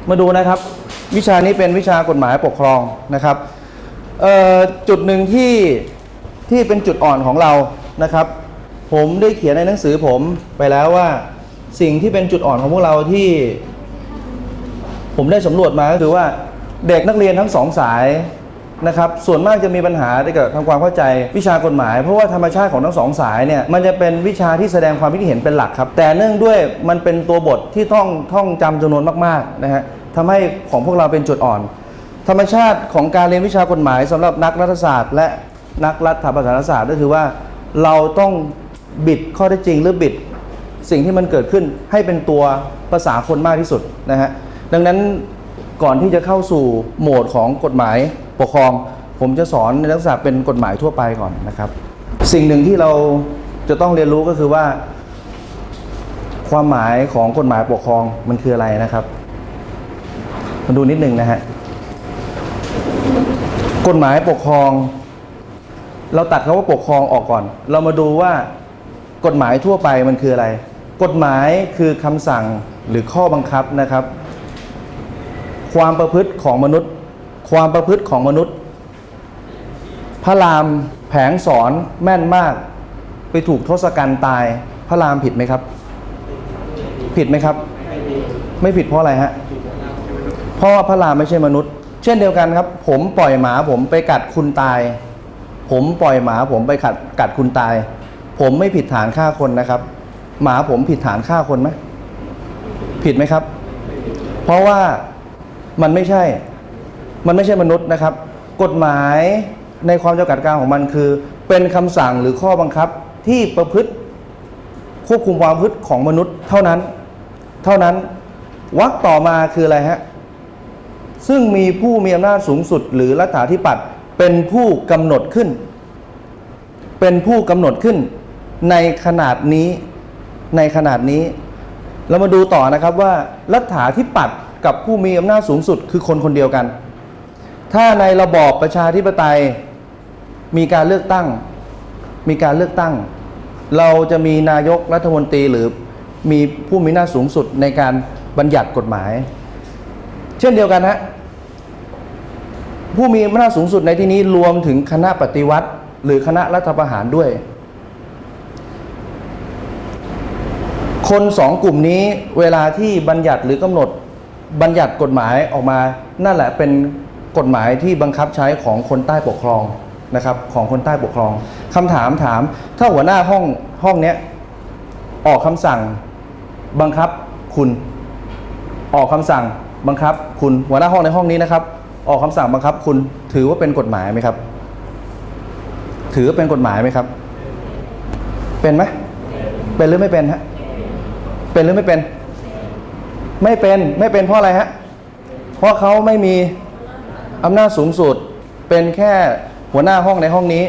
มาดูนะครับวิชานี้เป็นวิชากฎหมายปกครองนะครับจุดหนึ่งที่เป็นจุดอ่อนของเรานะครับผมได้เขียนในหนังสือผมไปแล้วว่าสิ่งที่เป็นจุดอ่อนของพวกเราที่ผมได้สำรวจมาก็คือว่าเด็กนักเรียนทั้งสองสายนะครับส่วนมากจะมีปัญหาเกี่ยวกับทำความเข้าใจวิชากฎหมายเพราะว่าธรรมชาติของทั้งสองสายเนี่ยมันจะเป็นวิชาที่แสดงความคิดเห็นเป็นหลักครับแต่เนื่องด้วยมันเป็นตัวบทที่ต้องท่องจำจำนวนมากๆนะฮะทำให้ของพวกเราเป็นจุดอ่อนธรรมชาติของการเรียนวิชากฎหมายสำหรับนักรัฐศาสตร์และนักรัฐประศาสนศาสตร์ก็คือว่าเราต้องบิดข้อเท็จจริงหรือบิดสิ่งที่มันเกิดขึ้นให้เป็นตัวภาษาคนมากที่สุดนะฮะดังนั้นก่อนที่จะเข้าสู่โหมดของกฎหมายปกครองผมจะสอนในลักษณะเป็นกฎหมายทั่วไปก่อนนะครับสิ่งหนึ่งที่เราจะต้องเรียนรู้ก็คือว่าความหมายของกฎหมายปกครองมันคืออะไรนะครับมาดูนิดหนึ่งนะฮะกฎหมายปกครองเราตัดคำว่าปกครองออกก่อนเรามาดูว่ากฎหมายทั่วไปมันคืออะไรกฎหมายคือคำสั่งหรือข้อบังคับนะครับความประพฤติของมนุษย์ความประพฤติของมนุษย์พระรามแผงสอนแม่นมากไปถูกทศกัณฐ์ตายพระรามผิดไหมครับผิดไหมครับไม่ผิดเพราะอะไรฮะเพราะว่าพระรามไม่ใช่มนุษย์เช่นเดียวกันครับผมปล่อยหมาผมไปกัดคุณตายผมปล่อยหมาผมไปกัดคุณตายผมไม่ผิดฐานฆ่าคนนะครับหมาผมผิดฐานฆ่าคนไหมผิดไหมครับเพราะว่ามันไม่ใช่มนุษย์นะครับกฎหมายในความจำกัดการของมันคือเป็นคำสั่งหรือข้อบังคับที่ประพฤติควบคุมความประพฤติของมนุษย์เท่านั้นวรรคต่อมาคืออะไรฮะซึ่งมีผู้มีอำนาจสูงสุดหรือรัฐาธิปัตย์เป็นผู้กำหนดขึ้นในขนาดนี้เรามาดูต่อนะครับว่ารัฐาธิปัตย์กับผู้มีอำนาจสูงสุดคือคนคนเดียวกันถ้าในระบอบประชาธิปไตยมีการเลือกตั้งเราจะมีนายกรัฐมนตรีหรือมีผู้มีอำนาจสูงสุดในการบัญญัติกฎหมายเช่นเดียวกันฮะผู้มีอำนาจสูงสุดในที่นี้รวมถึงคณะปฏิวัติหรือคณะรัฐประหารด้วยคนสองกลุ่มนี้เวลาที่บัญญัติหรือกำหนดบัญญัติกฎหมายออกมานั่นแหละเป็นกฎหมายที่บังคับใช้ของคนใต้ปกครองนะครับของคนใต้ปกครองคำถามถ้าหัวหน้าห้องเนี้ยออกคำสั่งบังคับคุณออกคำสั่งบังคับคุณหัวหน้าห้องในห้องนี้นะครับออกคำสั่งบังคับคุณถือว่าเป็นกฎหมายไหมครับถือว่าเป็นกฎหมายไหมครับเป็นไหมเป็นหรือไม่เป็นฮะเป็นหรือไม่เป็นไม่เป็นเพราะอะไรฮะเพราะเขาไม่มีอำนาจสูงสุดเป็นแค่หัวหน้าห้องในห้องนี้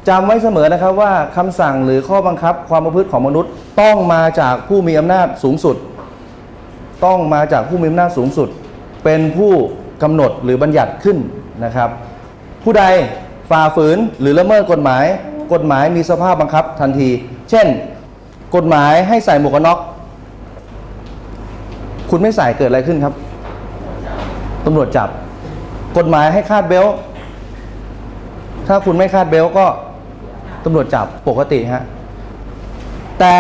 จำไว้เสมอนะครับว่าคำสั่งหรือข้อบังคับความประพฤติของมนุษย์ต้องมาจากผู้มีอำนาจสูงสุดเป็นผู้กำหนดหรือบัญญัติขึ้นนะครับผู้ใดฝ่าฝืนหรือละเมิดกฎหมายมีสภาพบังคับทันทีเช่นกฎหมายให้ใส่หมวกกันน็อกคุณไม่ใส่เกิดอะไรขึ้นครับตำรวจจับกฎหมายให้คาดเบลต์ถ้าคุณไม่คาดเบลต์ก็ตำรวจจับปกติฮะแต่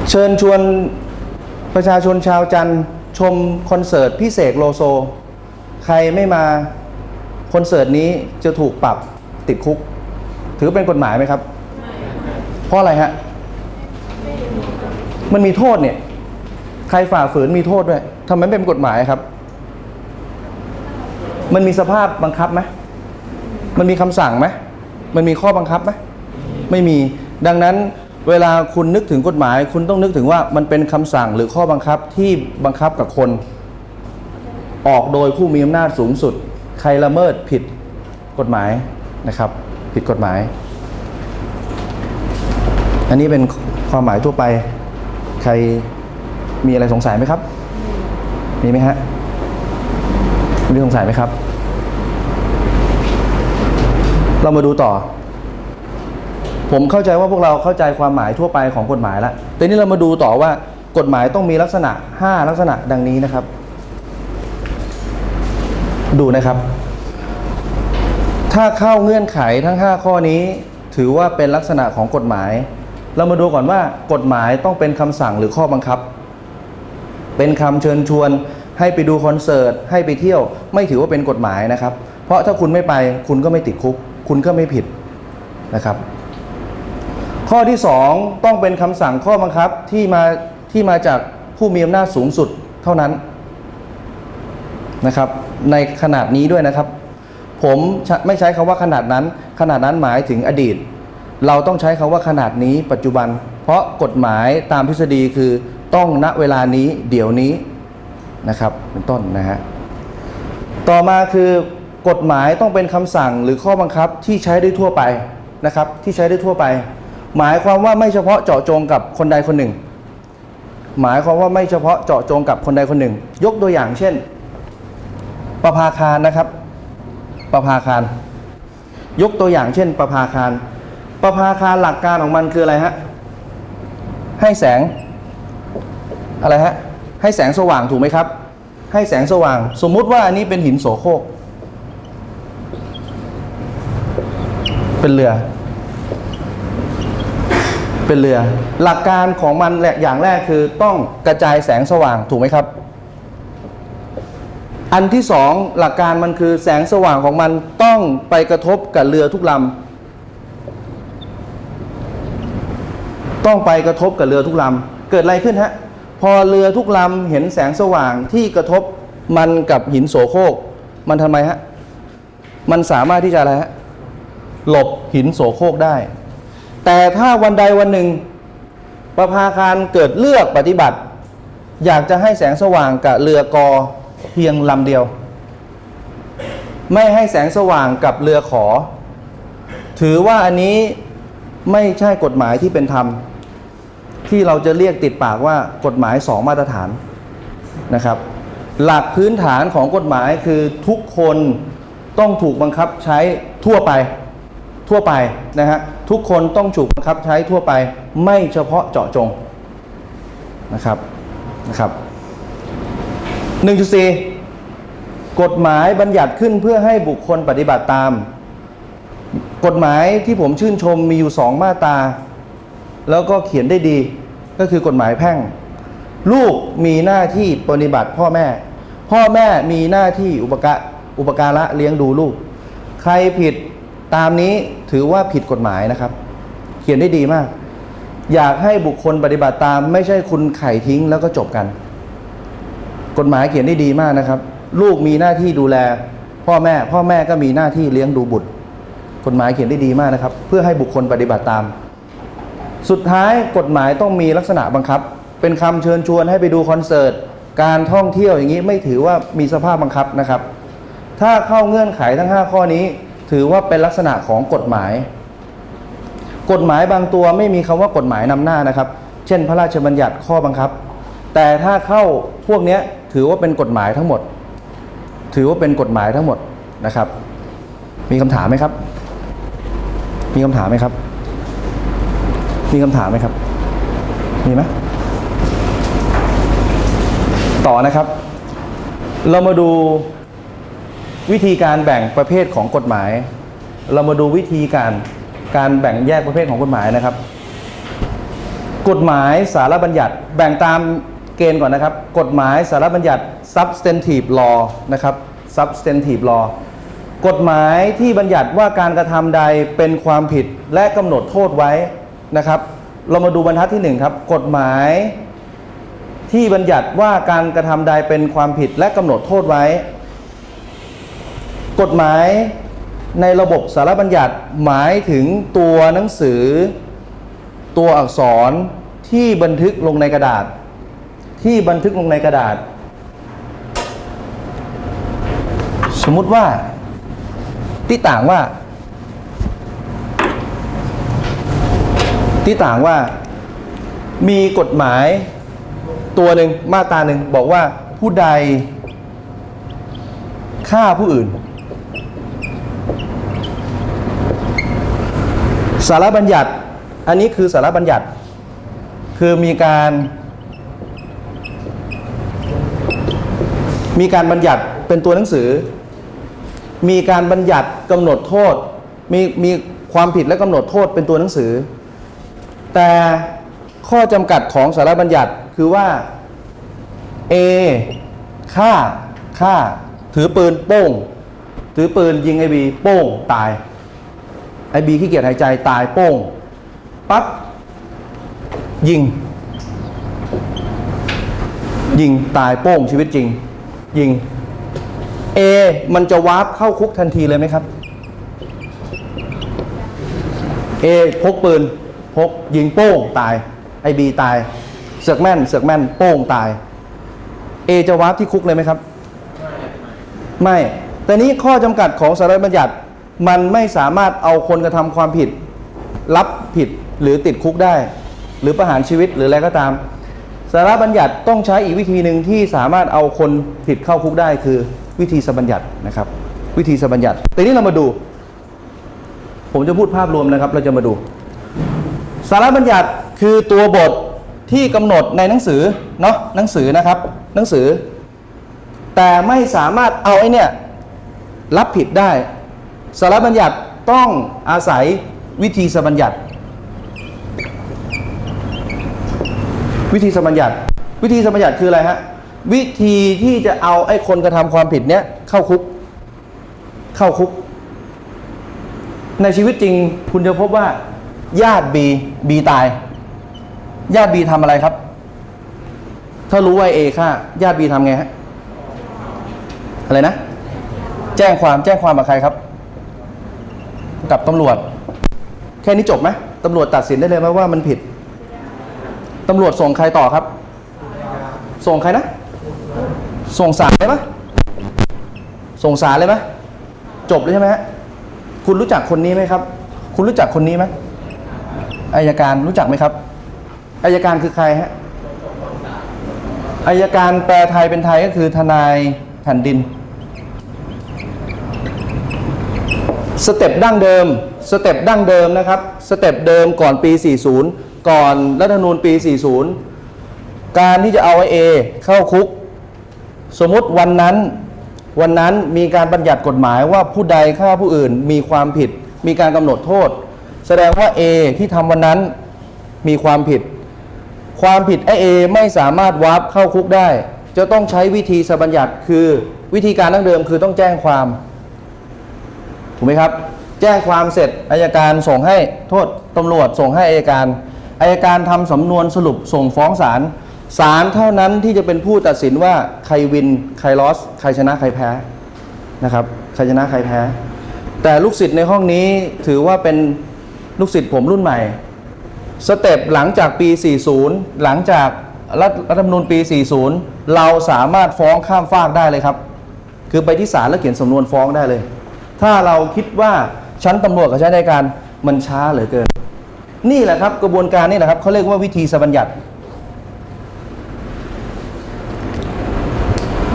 เชิญชวนประชาชนชาวจันทร์ชมคอนเสิร์ตพี่เสกโลโซใครไม่มาคอนเสิร์ตนี้จะถูกปรับติดคุกถือเป็นกฎหมายไหมครับเพราะอะไรฮะมันมีโทษเนี่ยใครฝ่าฝืนมีโทษด้วยทำไมเป็นกฎหมายครับมันมีสภาพบังคับไหมมันมีคำสั่งไหมมันมีข้อบังคับไหมไม่มีดังนั้นเวลาคุณนึกถึงกฎหมายคุณต้องนึกถึงว่ามันเป็นคำสั่งหรือข้อบังคับที่บังคับกับคนออกโดยผู้มีอำนาจสูงสุดใครละเมิดผิดกฎหมายนะครับผิดกฎหมายอันนี้เป็นความหมายทั่วไปใครมีอะไรสงสัยไหมครับมีไหมฮะมีสงสัยไหมครับเรามาดูต่อผมเข้าใจว่าพวกเราเข้าใจความหมายทั่วไปของกฎหมายแล้ว ทีนี้เรามาดูต่อว่ากฎหมายต้องมีลักษณะ5ลักษณะดังนี้นะครับดูนะครับถ้าเข้าเงื่อนไขทั้ง5ข้อนี้ถือว่าเป็นลักษณะของกฎหมายเรามาดูก่อนว่ากฎหมายต้องเป็นคำสั่งหรือข้อบังคับเป็นคำเชิญชวนให้ไปดูคอนเสิร์ตให้ไปเที่ยวไม่ถือว่าเป็นกฎหมายนะครับเพราะถ้าคุณไม่ไปคุณก็ไม่ติดคุกคุณก็ไม่ผิดนะครับข้อที่2ต้องเป็นคำสั่งข้อบังคับที่มาจากผู้มีอำนาจสูงสุดเท่านั้นนะครับในขนาดนี้ด้วยนะครับผมไม่ใช้คำว่าขนาดนั้นหมายถึงอดีตเราต้องใช้คำว่าขนาดนี้ปัจจุบันเพราะกฎหมายตามทฤษฎีคือต้องณเวลานี้เดี๋ยวนี้นะครับเป็นต้นนะฮะต่อมาคือกฎหมายต้องเป็นคำสั่งหรือข้อบังคับที่ใช้ได้ทั่วไปนะครับที่ใช้ได้ทั่วไปหมายความว่าไม่เฉพาะเจาะจงกับคนใดคนหนึ่งหมายความว่าไม่เฉพาะเจาะจงกับคนใดคนหนึ่งยกตัวอย่างเช่นประภาคารนะครับประภาคารยกตัวอย่างเช่นประภาคารหลักการของมันคืออะไรฮะให้แสงอะไรฮะให้แสงสว่างถูกไหมครับให้แสงสว่างสมมุติว่าอันนี้เป็นหินโสโครกเป็นเรือหลักการของมันอย่างแรกคือต้องกระจายแสงสว่างถูกไหมครับอันที่2หลักการมันคือแสงสว่างของมันต้องไปกระทบกับเรือทุกลำต้องไปกระทบกับเรือทุกลำเกิดอะไรขึ้นฮะพอเรือทุกลำเห็นแสงสว่างที่กระทบมันกับหินโสโครกมันทำไมฮะมันสามารถที่จะอะไรฮะหลบหินโสโครกได้แต่ถ้าวันใดวันหนึ่งประภาคารเกิดเลือกปฏิบัติอยากจะให้แสงสว่างกับเรือกอเพียงลำเดียวไม่ให้แสงสว่างกับเรือขอถือว่าอันนี้ไม่ใช่กฎหมายที่เป็นธรรมที่เราจะเรียกติดปากว่ากฎหมาย2มาตรฐานนะครับหลักพื้นฐานของกฎหมายคือทุกคนต้องถูกบังคับใช้ทั่วไปนะฮะทุกคนต้องถูกบังคับใช้ทั่วไปไม่เฉพาะเจาะจงนะครับ 1.4 กฎหมายบัญญัติขึ้นเพื่อให้บุคคลปฏิบัติตามกฎหมายที่ผมชื่นชมมีอยู่2มาตราแล้วก็เขียนได้ดีก็คือกฎหมายแพ่งลูกมีหน้าที่ปฏิบัติพ่อแม่มีหน้าที่อุปการะเลี้ยงดูลูกใครผิดตามนี้ถือว่าผิดกฎหมายนะครับเขียนได้ดีมากอยากให้บุคคลปฏิบัติตามไม่ใช่คุณไข่ทิ้งแล้วก็จบกันกฎหมายเขียนได้ดีมากนะครับลูกมีหน้าที่ดูแลพ่อแม่ก็มีหน้าที่เลี้ยงดูบุตรกฎหมายเขียนได้ดีมากนะครับเพื่อให้บุคคลปฏิบัติตามสุดท้ายกฎหมายต้องมีลักษณะบังคับเป็นคำเชิญชวนให้ไปดูคอนเสิร์ตการท่องเที่ยวอย่างนี้ไม่ถือว่ามีสภาพบังคับนะครับถ้าเข้าเงื่อนไขทั้ง5ข้อนี้ถือว่าเป็นลักษณะของกฎหมายบางตัวไม่มีคำว่ากฎหมายนำหน้านะครับเช่นพระราชบัญญัติข้อบังคับแต่ถ้าเข้าพวกนี้ถือว่าเป็นกฎหมายทั้งหมดนะครับมีคำถามไหมครับมีไหมต่อนะครับเรามาดูวิธีการแบ่งประเภทของกฎหมายเรามาดูวิธีการแบ่งแยกประเภทของกฎหมายนะครับกฎหมายสารบัญญัติแบ่งตามเกณฑ์ก่อนนะครับกฎหมายสารบัญญัติ substantive law นะครับ substantive law กฎหมายที่บัญญัติว่าการกระทำใดเป็นความผิดและกำหนดโทษไว้นะครับเรามาดูบรรทัดที่1ครับกฎหมายที่บัญญัติว่าการกระทำใดเป็นความผิดและกำหนดโทษไว้กฎหมายในระบบสารบัญญัติหมายถึงตัวหนังสือตัวอักษรที่บันทึกลงในกระดาษสมมุติว่าที่ต่างว่ามีกฎหมายตัวหนึ่งมาตราหนึ่งบอกว่าผู้ใดฆ่าผู้อื่นสารบัญญัติอันนี้คือสารบัญญัติ คือมีการบัญญัติเป็นตัวหนังสือมีการบัญญัติกำหนดโทษมีความผิดและกำหนดโทษเป็นตัวหนังสือแต่ข้อจำกัดของสาระบัญญัติคือว่า A ฆ่าถือปืนโป้งถือปืนยิงไอ้บีโป้งตายไอ้บีขี้เกียจหายใจตายโป้งปั๊บยิงตายโป้งชีวิตจริงยิง A มันจะวาร์ปเข้าคุกทันทีเลยไหมครับ A พกปืนพกยิงโป้งตายไอ้บีตายเสือกแม่นโป้งตาย A จะวาร์ปที่คุกเลยไหมครับไม่แต่นี้ข้อจำกัดของสาระบัญญัติมันไม่สามารถเอาคนกระทำความผิดรับผิดหรือติดคุกได้หรือประหารชีวิตหรืออะไรก็ตามสาระบัญญัติต้องใช้อีกวิธีหนึ่งที่สามารถเอาคนผิดเข้าคุกได้คือวิธีสัมบัญญัตินะครับวิธีสัมบัญญัติแต่นี้เรามาดูผมจะพูดภาพรวมนะครับเราจะมาดูสาระบัญญัติคือตัวบทที่กำหนดในหนังสือเนาะหนังสือนะครับหนังสือแต่ไม่สามารถเอาไอ้เนี่ยรับผิดได้สาระบัญญัติต้องอาศัยวิธีสัมบัญญัติวิธีสัมบัญญัติคืออะไรฮะวิธีที่จะเอาไอ้คนกระทำความผิดเนี้ยเข้าคุกในชีวิตจริงคุณจะพบว่าญาติบีตายญาติบีทำอะไรครับถ้ารู้ว่าเอฆ่าญาติบีทำไงฮะอะไรนะแจ้งความกับใครครับกับตำรวจแค่นี้จบไหมตำรวจตัดสินได้เลยไหมว่ามันผิดตำรวจส่งใครต่อครับส่งใครนะส่งศาลเลยไหมส่งศาลเลยไหมจบเลยใช่ไหมฮะคุณรู้จักคนนี้ไหมครับคุณรู้จักคนนี้ไหมอัยการรู้จักไหมครับอัยการคือใครฮะอัยการแปลไทยเป็นไทยก็คือทนายแผ่นดินสเต็ปดั้งเดิมนะครับสเต็ปเดิมก่อนปี40ก่อนรัฐธรรมนูญปี40การที่จะเอาไอ้ A เข้าคุกสมมติวันนั้นมีการบัญญัติกฎหมายว่าผู้ใดฆ่าผู้อื่นมีความผิดมีการกำหนดโทษแสดงว่า A ที่ทำวันนั้นมีความผิดไอ้ A ไม่สามารถวาร์ปเข้าคุกได้จะต้องใช้วิธีสัมบัญญัติคือวิธีการดั้งเดิมคือต้องแจ้งความถูกไหมครับแจ้งความเสร็จอัยการส่งให้โทษตำรวจส่งให้อัยการทำสำนวนสรุปส่งฟ้องศาลเท่านั้นที่จะเป็นผู้ตัดสินว่าใครวินใครลอสใครชนะใครแพ้นะครับใครชนะใครแพ้แต่ลูกศิษย์ในห้องนี้ถือว่าเป็นลูกศิษย์ผมรุ่นใหม่สเต็ปหลังจากปี40หลังจากรัฐธรรมนูญปี40เราสามารถฟ้องข้ามฟากได้เลยครับคือไปที่ศาลแล้วเขียนสำนวนฟ้องได้เลยถ้าเราคิดว่าชั้นตำรวจกับชั้นอัยการมันช้าเหลือเกินนี่แหละครับกระบวนการนี่แหละครับเขาเรียกว่าวิธีสัมบัญญัติ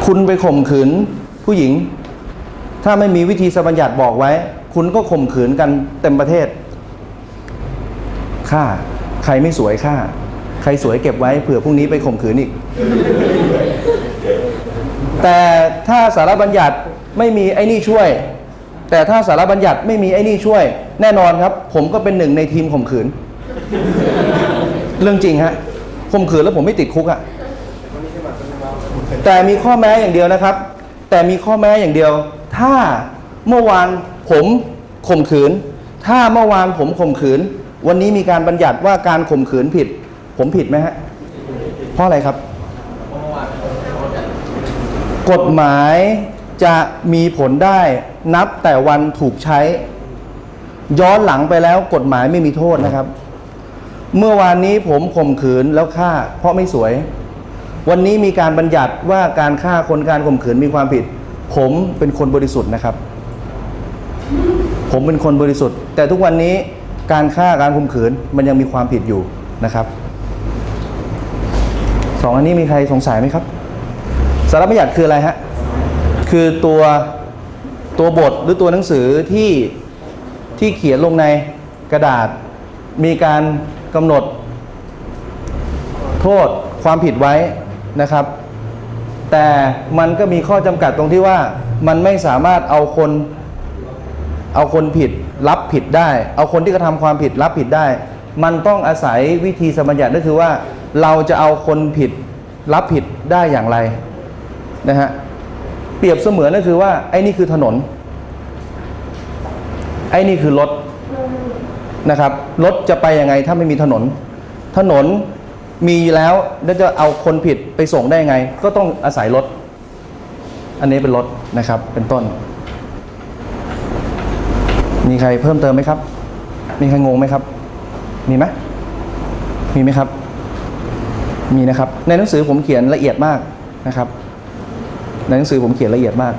คุณไปข่มขืนผู้หญิงถ้าไม่มีวิธีสัมบัญญัติบอกไว้คุณก็ข่มขืนกันเต็มประเทศฆ่าใครไม่สวยฆ่าใครสวยเก็บไว้เผื่อพรุ่งนี้ไปข่มขืนอีก แต่ถ้าสาระบัญญัติไม่มีไอ้นี่ช่วยแต่ถ้าสาระบัญญัติไม่มีไอ้นี่ช่วยแน่นอนครับผมก็เป็นหนึ่งในทีมข่มขืน เรื่องจริงฮะข่มขืนแล้วผมไม่ติดคุกอะแต่มีข้อแม้อย่างเดียวนะครับแต่มีข้อแม้อย่างเดียวถ้าเมื่อวานผมข่มขืนวันนี้มีการบัญญัติว่าการข่มขืนผิดผมผิดไหมฮะเพราะอะไรครับกฎหมายจะมีผลได้นับแต่วันถูกใช้ย้อนหลังไปแล้วกฎหมายไม่มีโทษนะครับเมื่อวานนี้ผมข่มขืนแล้วฆ่าเพราะไม่สวยวันนี้มีการบัญญัติว่าการฆ่าคนการข่มขืนมีความผิดผมเป็นคนบริสุทธิ์นะครับผมเป็นคนบริสุทธิ์แต่ทุกวันนี้การฆ่าการข่มขืนมันยังมีความผิดอยู่นะครับสองอันนี้มีใครสงสัยไหมครับสาระบัญญัติคืออะไรฮะคือตัวบทหรือตัวหนังสือที่เขียนลงในกระดาษมีการกำหนด โทษความผิดไว้นะครับแต่มันก็มีข้อจำกัดตรงที่ว่ามันไม่สามารถเอาคนผิดรับผิดได้เอาคนที่กระทำความผิดรับผิดได้มันต้องอาศัยวิธีสมบัญญัติก็คือว่าเราจะเอาคนผิดรับผิดได้อย่างไรนะฮะเปรียบเสมือนก็คือว่าไอ้นี่คือถนนไอ้นี่คือรถนะครับรถจะไปยังไงถ้าไม่มีถนนมีแล้วแล้วจะเอาคนผิดไปส่งได้ยังไงก็ต้องอาศัยรถอันนี้เป็นรถนะครับเป็นต้นมีใครเพิ่มเติมไหมครับมีใครงงไหมครับมีไหมครับมีนะครับในหนังสือผมเขียนละเอียดมากนะครับในหนังสือผมเขียนละเอียดมาก